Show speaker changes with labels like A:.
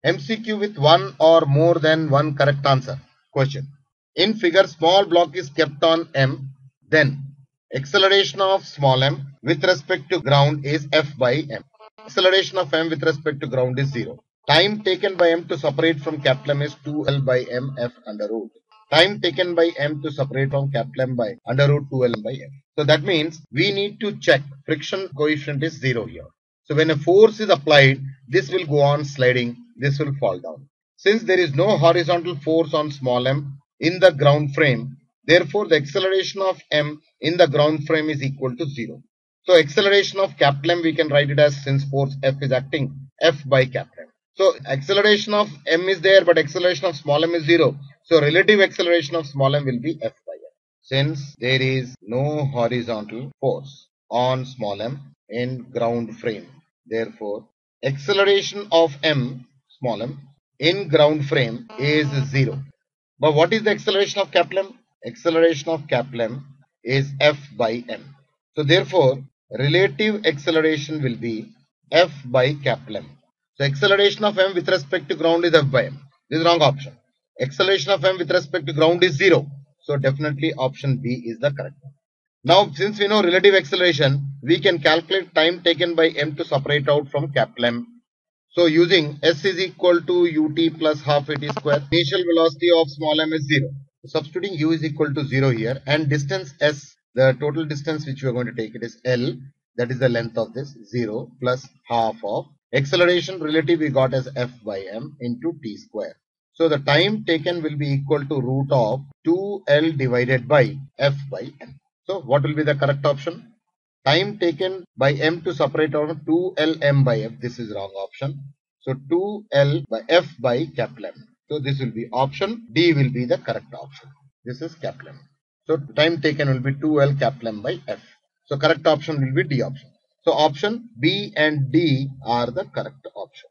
A: MCQ with one or more than one correct answer. Question. In figure, small block is kept on M. Then acceleration of small m with respect to ground is F by M. Acceleration of M with respect to ground is 0. Time taken by M to separate from capital M is 2L by M F under root. Time taken by M to separate from capital M by under root 2L by F. So that means we need to check friction coefficient is 0 here. So when a force is applied, this will go on sliding, this will fall down. Since there is no horizontal force on small m in the ground frame, therefore the acceleration of m in the ground frame is equal to 0. So acceleration of capital M we can write it as, since force F is acting, F by capital M. So acceleration of m is there, but acceleration of small m is 0. So relative acceleration of small m will be F by M. Since there is no horizontal force on small m in ground frame, therefore acceleration of m, small m, in ground frame is 0. But what is the acceleration of capital M? Acceleration of capital M is F by M. So therefore, relative acceleration will be F by capital M. So acceleration of M with respect to ground is F by M. This is wrong option. Acceleration of M with respect to ground is 0. So definitely option B is the correct one. Now, since we know relative acceleration, we can calculate time taken by M to separate out from capital M. So using S is equal to ut plus half at square, initial velocity of small m is 0. Substituting u is equal to 0 here, and distance S, the total distance which we are going to take, it is L, that is the length of this, 0 plus half of acceleration relative we got as F by M into t square. So the time taken will be equal to root of 2L divided by F by M. So what will be the correct option? Time taken by M to separate out 2Lm by F. This is wrong option. So 2L by F by capital M. So this will be option D will be the correct option. This is capital M. So time taken will be 2L capital M by F. So correct option will be D option. So option B and D are the correct option.